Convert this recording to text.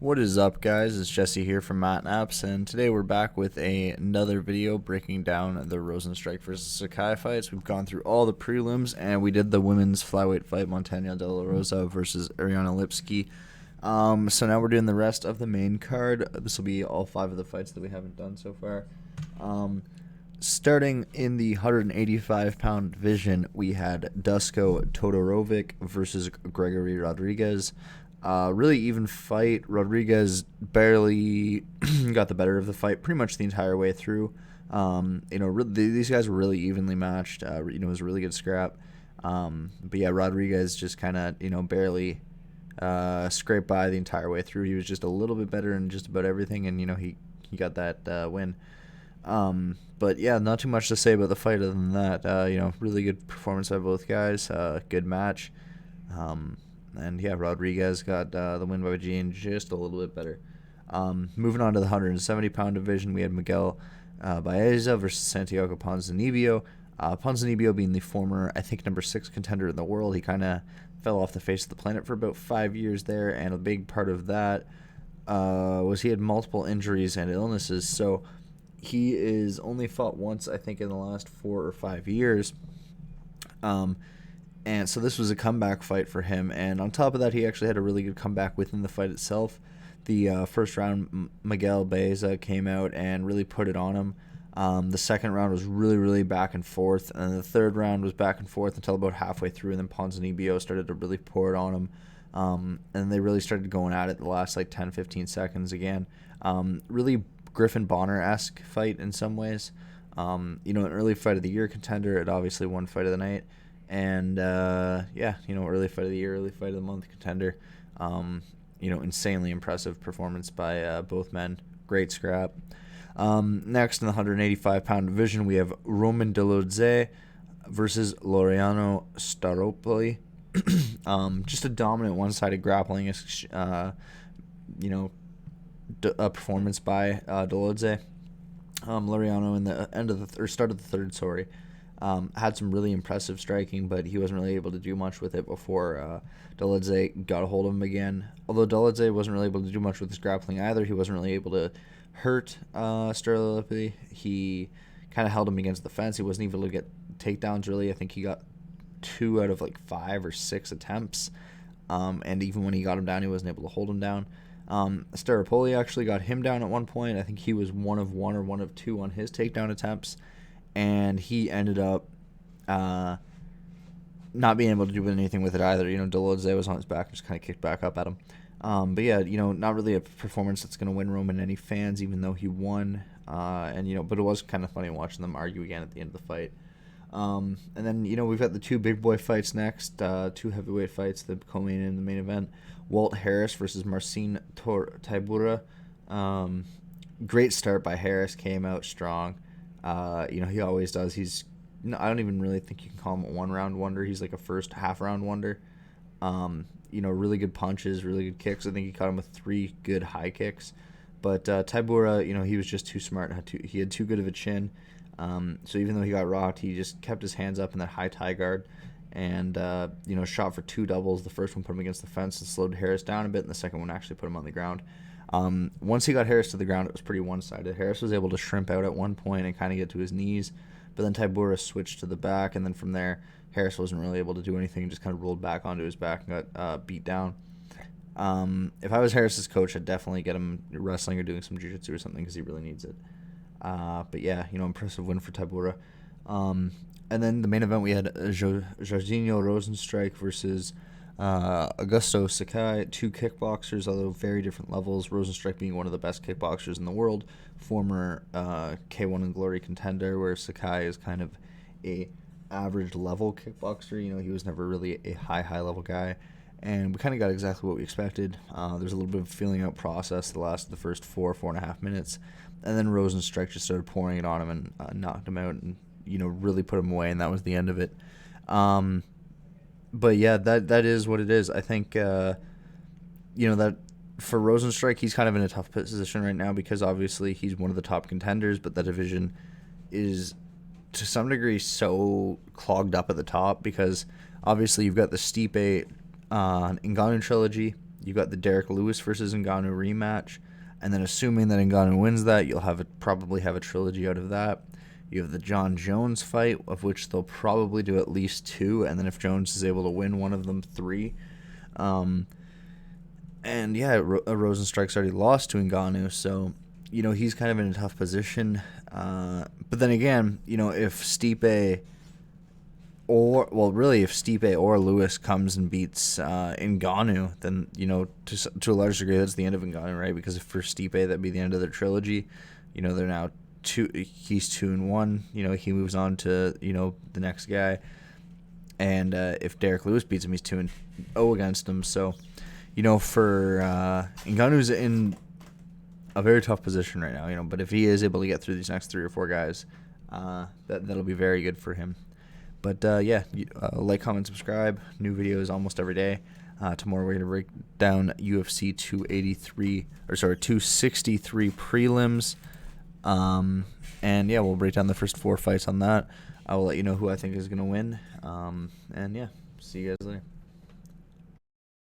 What is up, guys? It's Jesse here from Matt Naps, and today we're back with another video breaking down the Rozenstruik versus Sakai fights. We've gone through all the prelims, and we did the women's flyweight fight, Montana De La Rosa versus Ariana Lipski. So now we're doing the rest of the main card. This will be all 5 of the fights that we haven't done so far. Starting in the 185-pound division, we had Dusko Todorovic versus Gregory Rodriguez. Really even fight. Rodriguez barely got the better of the fight pretty much the entire way through. These guys were really evenly matched. It was a really good scrap. But yeah, Rodriguez just kind of, barely scraped by the entire way through. He was just a little bit better in just about everything, and, he got that win. But yeah, not too much to say about the fight other than that. Really good performance by both guys. Good match. And yeah, Rodriguez got the win by being just a little bit better. Moving on to the 170-pound division, we had Miguel Baeza versus Santiago Ponzinibbio. Ponzinibbio being the former, I think, number 6 contender in the world. He kind of fell off the face of the planet for about 5 years there, and a big part of that was he had multiple injuries and illnesses. So he is only fought once, I think, in the last 4 or 5 years. And so this was a comeback fight for him. And on top of that, he actually had a really good comeback within the fight itself. The first round, Miguel Baeza came out and really put it on him. The second round was really, really back and forth. And the third round was back and forth until about halfway through. And then Ponzinibbio started to really pour it on him. And they really started going at it the last 10, 15 seconds again. Really Griffin Bonner-esque fight in some ways. An early fight of the year contender. It obviously won fight of the night. And, early fight of the year, early fight of the month contender. Insanely impressive performance by both men. Great scrap. Next, in the 185-pound division, we have Roman Dolidze versus Laureano Staropoli. Just a dominant one-sided grappling, performance by Dolidze. Laureano in the start of the third, had some really impressive striking, but he wasn't really able to do much with it before Dolidze got a hold of him again. Although Dolidze wasn't really able to do much with his grappling either, he wasn't really able to hurt Staropoli. He kind of held him against the fence. He wasn't able to get takedowns, really. I think he got 2 out of 5 or 6 attempts, and even when he got him down, he wasn't able to hold him down. Staropoli actually got him down at one point. I think he was 1 of 1 or 1 of 2 on his takedown attempts. And he ended up not being able to do anything with it either. Dolidze was on his back and just kind of kicked back up at him. But yeah, not really a performance that's going to win Roman any fans, even though he won. But it was kind of funny watching them argue again at the end of the fight. And then, we've got the 2 big boy fights next, 2 heavyweight fights, the co-main and the main event. Walt Harris versus Marcin Tybura. Great start by Harris, came out strong. He always does. I don't even really think you can call him a one-round wonder. He's like a first half-round wonder. Really good punches, really good kicks. I think he caught him with 3 good high kicks. But Tybura, he was just too smart. He had too good of a chin. So even though he got rocked, he just kept his hands up in that high tie guard and, shot for 2 doubles. The first one put him against the fence and slowed Harris down a bit, and the second one actually put him on the ground. Once he got Harris to the ground, it was pretty one-sided. Harris was able to shrimp out at one point and kind of get to his knees, but then Tybura switched to the back, and then from there, Harris wasn't really able to do anything and just kind of rolled back onto his back and got beat down. If I was Harris's coach, I'd definitely get him wrestling or doing some jiu-jitsu or something because he really needs it. But yeah, impressive win for Tybura. And then the main event, we had Jorginho Rozenstruik versus Augusto Sakai, 2 kickboxers, although very different levels. Rozenstruik being one of the best kickboxers in the world, former K1 and Glory contender, where Sakai is kind of a average level kickboxer. He was never really a high level guy, and we kind of got exactly what we expected. There's a little bit of a feeling out process the first 4.5 minutes, and then Rozenstruik just started pouring it on him and knocked him out and really put him away, and that was the end of it. But yeah, that is what it is. I think, that for Rozenstruik, he's kind of in a tough position right now because obviously he's one of the top contenders, but the division is to some degree so clogged up at the top because obviously you've got the Stipe Ngannou trilogy, You got the Derek Lewis versus Ngannou rematch, and then assuming that Ngannou wins that, you'll probably have a trilogy out of that. You have the John Jones fight, of which they'll probably do at least 2, and then if Jones is able to win one of them, 3. And yeah, Rozenstruik's already lost to Ngannou, so he's kind of in a tough position. But then again, if Stipe or Lewis comes and beats Ngannou, then to a large degree that's the end of Ngannou, right? Because for Stipe that'd be the end of their trilogy. They're now he's 2-1. He moves on to the next guy, and if Derek Lewis beats him, he's 2-0 against him. So for Ngannou's in a very tough position right now. But if he is able to get through these next 3 or 4 guys, that'll be very good for him. But like, comment, subscribe. New videos almost every day. Tomorrow we're gonna break down UFC 263 prelims. And yeah, we'll break down the first 4 fights on that. I will let you know who I think is gonna win. And yeah, see you guys later.